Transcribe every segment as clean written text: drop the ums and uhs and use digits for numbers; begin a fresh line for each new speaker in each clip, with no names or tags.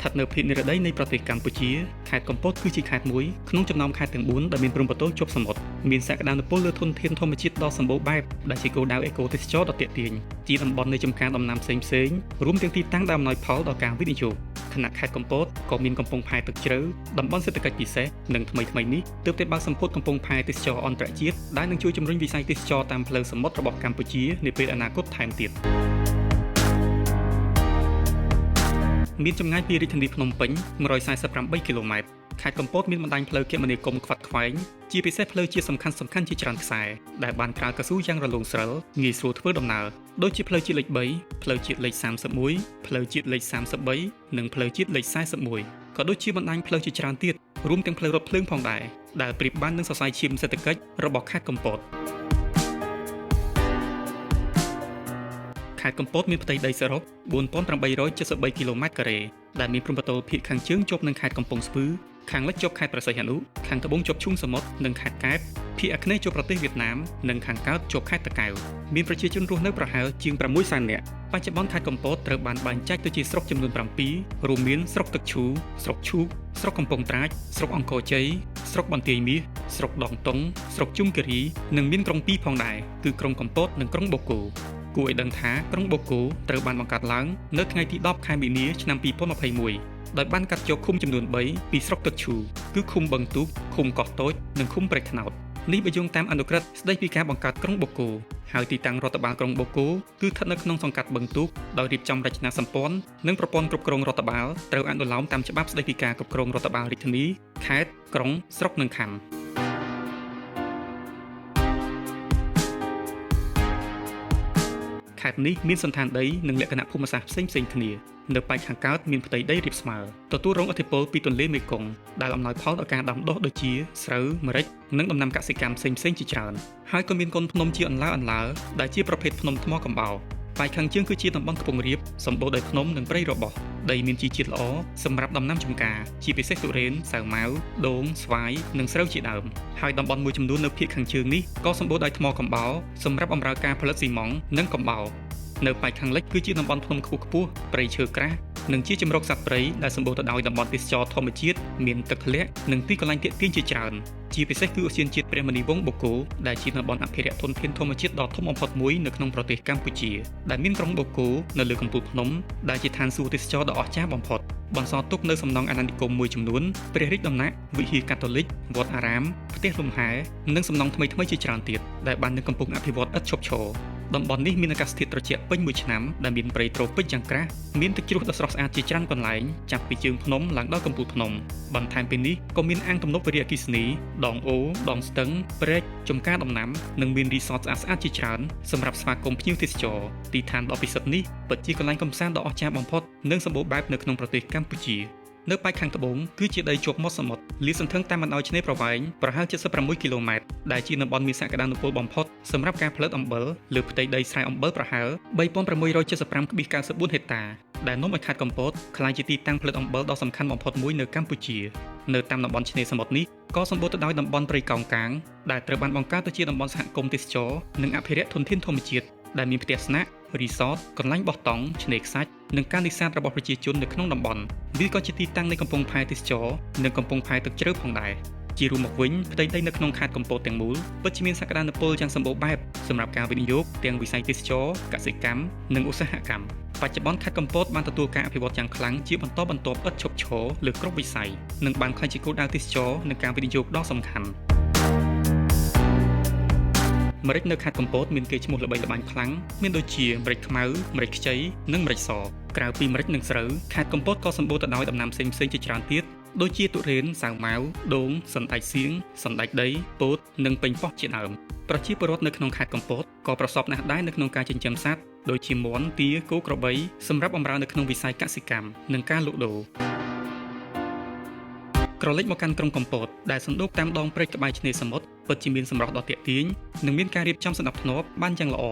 ថិតនៅភាគនិរតីនៃប្រទេសកម្ពុជាខេត្តកំពតគឺជាខេត្តមួយក្នុងចំណោមខេត្តទាំង4ដែលមានព្រំប្រទល់ជាប់សមុទ្រមានសក្តានុពលលើធនធានធម្មជាតិដ៏សម្បូរបែបដែលជាគោលដៅអេកូទេសចរណ៍ដ៏ទាក់ទាញជាតំបន់នៃចំការដំណាំផ្សេងៗរួមទាំងទីតាំងដែលអំណោយផលដល់ការវិនិយោគខណៈខេត្តកំពតក៏មានកំពង់ផែទឹកជ្រៅតំបន់សេដ្ឋកិច្ចពិសេសនិងថ្មីៗនេះទើបតែបើកសម្ពុតកំពង់ផែទេសចរណ៍អន្តរជាតិដែលនឹងជួយជំរុញវិស័យទេសចរណ៍តាមផ្លូវសមុទ្ររបស់កម្ពុជានាពេលអនាគតថែមទៀតមានចម្ងាយពីរាជធានីភ្នំពេញ148គីឡូម៉ែត្រខេត្តកំពតមានបណ្ដាញផ្លូវគមនាគមន៍ខ្វាត់ខ្វែងជាពិសេសផ្លូវជាតិសំខាន់ជាច្រើនខ្សែដែលបានក្រាលកស៊ូយ៉ាងរលូនស្រិលងាយស្រួលធ្វើដំណើរដូចជាផ្លូវជាតិលេខ3ផ្លូវជាតិលេខ31ផ្លូវជាតិលេខ33និងផ្លូវជាតិលេខ41ក៏ដូចជាបណ្ដាញផ្លូវជាច្រើនទៀតរួមទាំងផ្លូវរថភ្លើងផងដែរដែលប្រៀបបាននឹងសរសៃឈាមសេដ្ឋកិច្ចរបស់ខេត្តកំពតខេត្តកំពតមានផ្ទៃដីសរុប4873គីឡូម៉ែត្រការ៉េដែលមានព្រំប្រទល់ភាគខាងជើងជាប់នឹងខេត្តកំពង់ស្ពឺខាងលិចជាប់ខេត្តព្រះសីហនុខាងត្បូងជាប់ឈូងសមុទ្រនិងខេត្តកែបភាគអាគ្នេយ៍ជាប់ប្រទេសវៀតណាមនិងខាងកើតជាប់ខេត្តតាកែវមានប្រជាជនរស់នៅប្រហែលជាង6សែននាក់បច្ចុប្បន្នខេត្តកំពតត្រូវបានបែងចែកទៅជាស្រុកចំនួន7រួមមានស្រុកទឹកឈូស្រុកឈូកស្រុកកំពង់ត្រាចស្រុកអង្គរជ័យស្រុកបន្ទាយមាសស្រុកដងតុងស្រុកជុំគិរីនិងមានក្រុង2ផងដែរគឺក្រុងកំពតនិងក្រុងបូកគោគួរឲ្យដឹងថាក្រុងបូកគោត្រូវបានបង្កើតឡើងនៅថ្ងៃទី10ខែមីនាឆ្នាំ2021ដោយបានកាត់យកឃុំចំនួន3ពីស្រុកទឹកឈូគឺឃុំបឹងទូកឃុំកោះតូចនិងឃុំព្រែកថ្នោតនេះបើយោងតាមអនុក្រឹត្យស្តីពីការបង្កើតក្រុងបូកគោហើយទីតាំងរដ្ឋបាលក្រុងបូកគោគឺស្ថិតនៅក្នុងសង្កាត់បឹងទូកដោយរៀបចំរចនាសម្ព័ន្ធនិងប្រព័ន្ធគ្រប់គ្រងរដ្ឋបាលត្រូវអនុលោមតាមច្បាប់ស្តីពីការគ្រប់គ្រងរដ្ឋបាលរាជធានីខេត្តក្រុងស្រុកនិងខណ្ឌខេត្តនេះមានសណ្ឋានដីនិងលក្ខណៈភូមិសាស្ត្រផ្សេងៗគ្នានៅប៉ែកខាងកើតមានផ្ទៃដីរាបស្មើទទួលរងឥទ្ធិពលពីទន្លេមេគង្គដែលអំណោយផលដល់ការដាំដុះដូចជាស្រូវម្រេចនិងដំណាំកសិកម្មផ្សេងៗជាច្រើនហើយក៏មានកូនភ្នំជាអន្លើដែលជាប្រភេទភ្នំថ្មកំបោរប៉ែកខាងជើងគឺជាតំបន់ខ្ពង់រាបសម្បូរដោយភ្នំនិងព្រៃរបោះដីមានជីជាតិល្អសម្រាប់ដំណាំចម្ការជាពិសេសទុរេនសាវម៉ាវដូងស្វាយនិងស្រូវជាដើមហើយតំបន់មួយចំនួននៅភាគខាងជើងនេះក៏សម្បូរដោយថ្មកំបោរសម្រាប់បម្រើការផលិតស៊ីម៉ង់និងកំបោរនៅប៉ែកខាងលិចគឺជាតំបន់ភ្នំខ្ពស់ព្រៃឈើក្រាស់និងជាជំរកសត្វព្រៃដែលសម្បូរទៅដោយតំបន់ទេសចរណ៍ធម្មជាតិមានទឹកធ្លាក់និងទីកន្លែងទាក់ទាញជាច្រើនជាពិសេសគឺឧទ្យានជាតិព្រះមុនីវង្សបូកគោដែលជាតំបន់អភិរក្សធនធានធម្មជាតិដ៏ធំបំផុតមួយនៅក្នុងប្រទេសកម្ពុជាដែលមានក្រុងបូកគោនៅលើកំពូលភ្នំដែលជាឋានសួគ៌ទេសចរណ៍ដ៏អស្ចារ្យបំផុតបន្សល់ទុកនៅសំណង់អាណានិគមមួយចំនួនព្រះរាជដំណាក់វិហារកាតូលិកវត្តអារាមផ្ទះលំហែនិងសំណង់ថ្មីៗជាច្រើនទៀតដែលបាននឹងកំពុងអភិវឌ្ឍឥតឈប់ឈរតំបន់នេះមានអាកាសធាតុត្រជាក់ពេញមួយឆ្នាំដែលមានព្រៃត្រូពិចយ៉ាងក្រាស់មានទឹកជ្រោះដ៏ស្រស់ស្អាតជាច្រើនកន្លែងចាប់ពីជើងភ្នំឡើងដល់កំពូលភ្នំបន្ថែមពីនេះក៏មានអាងទំនប់វារីអគ្គិសនីដងអូដងស្ទឹងព្រែកចំការដំណាំនិងមានរីសតស្អាតៗជាច្រើនសម្រាប់ស្វាគមន៍ភ្ញៀវទេសចរទីឋានដ៏ពិសិដ្ឋនេះពិតជាកន្លែងកម្សាន្តដ៏អស្ចារ្យបំផុតនិងសម្បូរបែបនៅក្នុងប្រទេសកម្ពុជានៅប៉ែកខាងត្បូងគឺជាដីជាប់មាត់សមុទ្រលាតសន្ធឹងតាមបណ្ដោយឆ្នេរប្រវែងប្រហែល76គីឡូម៉ែត្រដែលជាតំបន់មានសក្តានុពលបំផុតសម្រាប់ការផលិតអំបិលលើផ្ទៃដីស្រែអំបិលប្រហែល3675.94 ហិកតាដែលនាំឲ្យខេត្តកំពតក្លាយជាទីតាំងផលិតអំបិលដ៏សំខាន់បំផុតមួយនៅកម្ពុជានៅតាមតំបន់ឆ្នេរសមុទ្រនេះក៏សម្បូរទៅដោយតំបន់ព្រៃកោងកាងដែលត្រូវបានបង្កើតទៅជាតំបន់សហគមន៍ទេសចរនិងអភិរក្សធនធានធម្មជាតិដែលមានផ្ទះស្នាក់រីសតកន្លែងបោះតង់ឆ្នេរខ្សាច់និងការនេសាទរបស់ប្រជាជននៅក្នុងតំបន់វាក៏ជាទីតាំងនៃកំពង់ផែទេសចរនិងកំពង់ផែទឹកជ្រៅផងដែរជារួមមកវិញផ្ទៃដីនៅក្នុងខេត្តកំពតទាំងមូលពិតជាមានសក្តានុពលយ៉ាងសម្បូរបែបសម្រាប់ការវិនិយោគទាំងវិស័យទេសចរកសិកម្មនិងឧស្សាហកម្មបច្ចុប្បន្នខេត្តកំពតបានទទួលការអភិវឌ្ឍយ៉ាងខ្លាំងជាបន្តបន្ទាប់ឥតឈប់ឈរលើគ្រប់វិស័យនិងបានក្លាយជាគោលដៅទេសចរនិងការវិនិយោគដ៏សំខាន់ម្រេចនៅខេត្តកំពតមានកេរ្តិ៍ឈ្មោះល្បីល្បាញខ្លាំងមានដូចជាម្រេចខ្មៅម្រេចខ្ចីនិងម្រេចសក្រៅពីម្រេចនិងស្រូវខេត្តកំពតក៏សម្បូរទៅដោយដំណាំផ្សេងៗជាច្រើនទៀតដូចជាទុរេនសាវម៉ាវដូងសណ្តែកសៀងសណ្តែកដីពោតនិងប៉េងប៉ោះជាដើមប្រជាពលរដ្ឋនៅក្នុងខេត្តកំពតក៏ប្រសពណាស់ដែរនៅក្នុងការចិញ្ចឹមសត្វដូចជាមាន់ទាគោក្របីសម្រាប់បម្រើនៅក្នុងវិស័យកសិកម្មនិងការលក់ដូរក្រឡេកមកកាន់ក្រុងកំពតដែលសណ្ដូកតាមដងព្រែកក្បែរឆ្នេរសមុទ្រពិតជាមានសម្រស់ដ៏ទាក់ទាញនិងមានការរៀបចំសណ្ដាប់ធ្នាប់បានយ៉ាងល្អ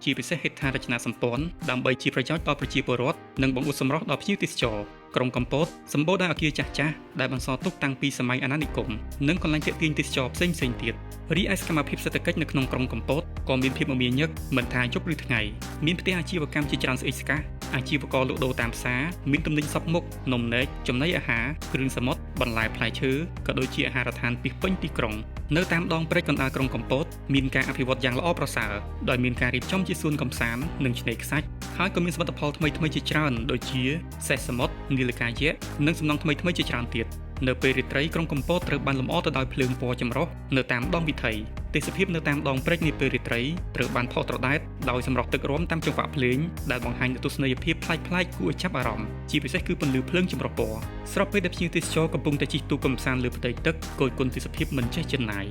ជាពិសេសហេដ្ឋារចនាសម្ព័ន្ធដើម្បីជាប្រយោជន៍ដល់ប្រជាពលរដ្ឋនិងបង្អួតសម្រស់ដល់ភ្ញៀវទេសចរ ក្រុងកំពតសម្បូរដោយអគារចាស់ៗដែលបន្សល់ទុកតាំងពីសម័យអាណានិគមនិងកន្លែងទាក់ទាញទេសចរផ្សេងៗទៀតរីឯសកម្មភាពសេដ្ឋកិច្ចនៅក្នុងក្រុងកំពតក៏មានភាពមមាញឹកមិនថាយប់ឬថ្ងៃមានផ្ទះអាជីវកម្មជាច្រើនស្អិចស្កះអាជីវករលក់ដូរតាមផ្សារមានទំនិញសពមុខនំនែកចំណីអាហារគ្រឿងសមុទ្របន្លែផ្លែឈើក៏ដូចជាអាហារដ្ឋានពីពេញទីក្រុងនៅតាមដងព្រែកកណ្ដាលក្រុងកំពតមានការអភិវឌ្ឍយ៉ាងល្អប្រសើរដោយមានការរៀបចំជាសួនកំសាន្តនិងឆ្នេរខ្សាច់ហើយក៏មានសមិទ្ធផលថ្មីៗជាច្រើនដូចជាសេះសមុទ្រនីលកាយៈនិងសំណង់ថ្មីៗជាច្រើនទៀតនៅពេលរាត្រីក្រុងកំពតត្រូវបានលម្អទៅដោយភ្លើងពណ៌ចម្រុះនៅតាមដងវិថីទេសភាពនៅតាមដងព្រែកនាពេលរាត្រីត្រូវបានផុសត្រដែតដោយសម្រស់ទឹករាំតាមចង្វាក់ភ្លេងដែលបង្ហាញនូវទស្សនីយភាពប្លែកៗគួរឲ្យចាប់អារម្មណ៍ជាពិសេសគឺពន្លឺភ្លើងចម្រុះពណ៌ស្របពេលដែលភ្ញៀវទេសចរកំពុងតែជិះទូកកម្សាន្តលើផ្ទៃទឹកគយគន់ទេសភាពមិនចេះជិនណាយ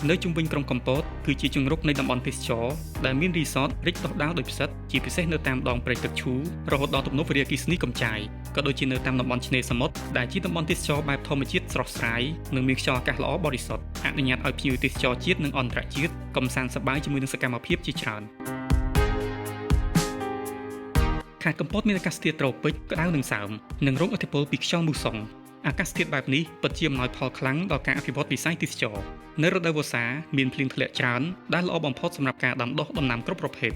នៅជុំវិញក្រុងកំពតគឺជាជង្រុកនៃតំបន់ទេសចរដែលមានរីសតរីកដុះដាលដោយផ្សិតជាពិសេសនៅតាមដងព្រែកទឹកឈូរហូតដល់ទំនប់វារីអគ្គិសនីកំចាយក៏ដូចជានៅតាមតំបន់ឆ្នេរសមុទ្រដែលជាតំបន់ទេសចរបែបធម្មជាតិស្រស់ស្រាយនិងមានខ្យល់អាកាសល្អបរិសុទ្ធអនុញ្ញាតឲ្យភ្ញៀវទេសចរជាតិនិងអន្តរជាតិកម្សាន្តសប្បាយជាមួយនឹងសកម្មភាពជាច្រើនខេត្តកំពតមានអាកាសធាតុត្រូពិចក្តៅនិងសើមនិងរងឥទ្ធិពលពីខ្យល់មូសុងអាកាសធាតុបែបនេះពិតជាអំណោយផលខ្លាំងដល់ការអភិវឌ្ឍវិស័យទេសចរនៅរដូវវស្សាមានភ្លៀងធ្លាក់ច្រើនដែលល្អបំផុតសម្រាប់ការដាំដុះដំណាំគ្រប់ប្រភេទ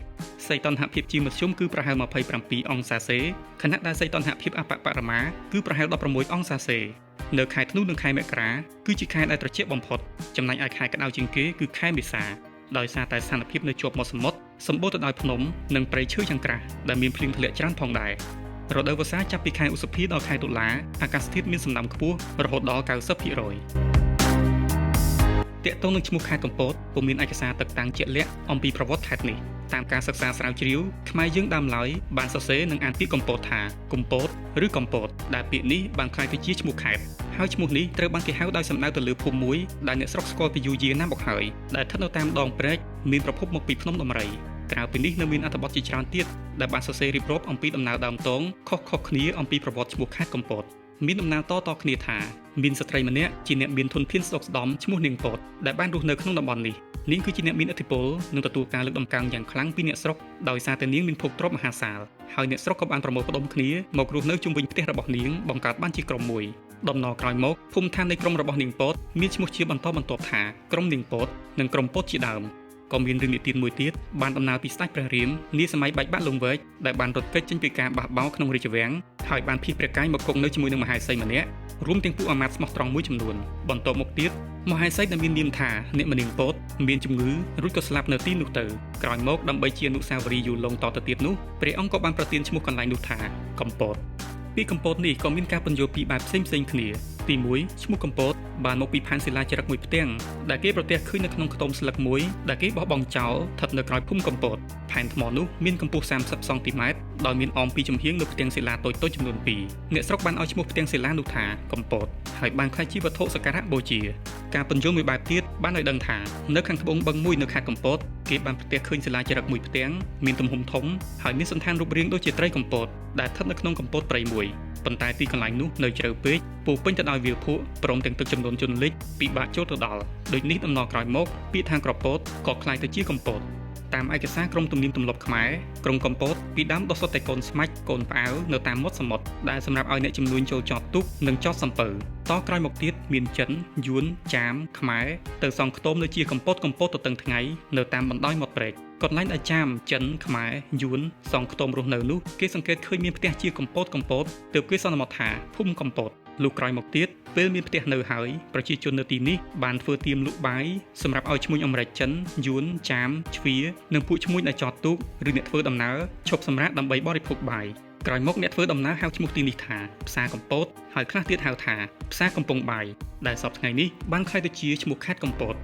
សីតុណ្ហភាពជាមធ្យមគឺប្រហែល27អង្សាសេខណៈដែលសីតុណ្ហភាពអបបរមាគឺប្រហែល16អង្សាសេនៅខែធ្នូនិងខែមករាគឺជាខែដែលត្រជាក់បំផុតចំណែកឯខែក្តៅជាងគេគឺខែមេសាដោយសារតែស្ថានភាពនៅជាប់មាត់សមុទ្រសម្បូរទៅដោយភ្នំនិងព្រៃឈើចង្ក្រាស់ដែលមានភ្លៀងធ្លាក់ច្រើនផងដែររដូវវស្សាចាប់ពីខែឧសភាដល់ខែតុលាអាកាសធាតុមានសំណើមខ្ពស់រហូតដល់ 90% ទាក់ទងនឹងឈ្មោះខេត្តកំពតពុំមានឯកសារតឹកតាំងជាក់លាក់អំពីប្រវត្តិខេត្តនេះតាមការសិក្សាស្រាវជ្រាវខ្មែរយើងដើមឡើយបានសរសេរនិងអានពាក្យកំពតថាកំពតឬកំពតដែលពាក្យនេះបានក្លាយទៅជាឈ្មោះខេត្តហើយឈ្មោះនេះត្រូវបានគេហៅដោយសំដៅទៅលើភូមិមួយដែលអ្នកស្រុកស្គាល់ពីយូរយារណាស់មកហើយដែលស្ថិតនៅតាមដងព្រែកមានប្រភពមកពីភ្នំដំរីក្រៅពីនេះនៅមានអត្ថបទជាច្រើនទៀតដែលបានសរសេររៀបរាប់អំពីដំណើរដើមតងខុសៗគ្នាអំពីប្រវត្តិឈ្មោះខេត្តកំពតមានដំណើរតគ្នាថាមានស្ត្រីម្នាក់ជាអ្នកមានធនធានស្ដុកស្ដំឈ្មោះនាងពតដែលបានរស់នៅក្នុងតំបន់នេះនាងគឺជាអ្នកមានឥទ្ធិពលនិងទទួលការលើកតម្កើងយ៉ាងខ្លាំងពីអ្នកស្រុកដោយសារតែនាងមានភោគទ្រព្យមហាសាលហើយអ្នកស្រុកក៏បានប្រមូលផ្ដុំគ្នាមករស់នៅជុំវិញផ្ទះរបស់នាងបង្កើតបានជាក្រុមមួយដំណរក្រោយមកភូមិឋាននៃក្រុមរបស់នាងពតមានឈ្មោះជាបន្តបន្ទាប់ថាក្រុមនាងពតនិងក្រុមពតជាដើមក៏មានរឿងនិទានមួយទៀតបានដំណើរពីស្ដេចព្រះរាមនាសម័យបែកបាក់លង្វែកដែលបានរត់គេចចេញពីការបះបោរក្នុងរាជវាំងហើយបានភៀសព្រះកាយមកគង់នៅជាមួយនឹងមហេសីម្នាក់រួមទាំងពួកអាមាត្យស្មោះត្រង់មួយចំនួនបន្ទាប់មកទៀតមហេសីដែលមាននាមថាអ្នកមនាងពតមានជំងឺរួចក៏ស្លាប់នៅទីនោះទៅក្រោយមកដើម្បីជាអនុស្សាវរីយ៍យូរលង់តទៅទៀតនោះព្រះអង្គក៏បានប្រទានឈ្មោះកន្លែងនោះថាកំពតពីកំពតនេះក៏មានការពន្យល់ពីបែបផ្សេងៗគ្នាទី1ឈ្មោះកំពតបានមកពីផែនសិលាចារឹកមួយផ្ទាំងដែលគេប្រទះឃើញនៅក្នុងខ្ទមស្លឹកមួយដែលគេបោះបង់ចោលស្ថិតនៅក្រោយភូមិកំពតផែនថ្មនោះមានកម្ពស់30សង់ទីម៉ែត្រដោយមានអមពីចំហៀងនៅផ្ទាំងសិលាតូចៗចំនួន2អ្នកស្រុកបានឲ្យឈ្មោះផ្ទាំងសិលានោះថាកំពតហើយបានក្លាយជាវត្ថុសក្ការៈបូជាការពន្យល់មួយបែបទៀតបានឲ្យដឹងថានៅខាងត្បូងបឹងមួយនៅខេត្តកំពតគេបានប្រទះឃើញសិលាចារឹកមួយផ្ទាំងមានទំហំធំហើយមានសន្តានរូបរាងដូចជាត្រីកំពតដែលស្ថិតនៅក្នុងកំពតព្រៃមួយប៉ុន្តែទីកន្លែងនោះនៅជ្រៅពេកពោពេញទៅដោយវាលភក់ព្រមទាំងទឹកចំនួនជន់លិចពិបាកចូលទៅដល់ដូចនេះដំណរក្រោយមកពាក្យថាក្រពតក៏คล้ายទៅជាកំពតតាមឯកសារក្រមទំនៀមទម្លាប់ខ្មែរក្រុងកំពតពីដើមដុះសុទ្ធតែកូនស្មាច់កូនផ្អៅនៅតាមមាត់សមុទ្រដែលសម្រាប់ឲ្យអ្នកជំនួញចូលចតទូកនិងចតសំពៅតក្រោយមកទៀតមានចិនយួនចាមខ្មែរទៅសង់ខ្ទមនៅជាកំពតទៅតឹងថ្ងៃនៅតាមបណ្ដោយមាត់ព្រែកកន្លែងដែលចាមចិនខ្មែរយួនសង់ខ្ទមរស់នៅនោះគេសង្កេតឃើញមានផ្ទះជាកំពតទើបគេសន្មតថាភូមិកំពតលុះក្រោយមកទៀតពេលមានផ្ទះនៅហើយប្រជាជននៅទីនេះបានធ្វើទៀមលក់បាយសម្រាប់ឲ្យឈ្មួញអមរិកចិនយួនចាមជ្វានិងពួកឈ្មួញដែលចតទូកឬអ្នកធ្វើដំណើរឈប់សម្រាកដើម្បីបរិភោគបាយក្រោយមកអ្នកធ្វើដំណើរហៅឈ្មោះទីនេះថាផ្សារកំពតហើយខ្លះទៀតហៅថាផ្សារកំពង់បាយដែលសពថ្ងៃនេះបានក្លាយទៅជាឈ្មោះខេត្តកំពត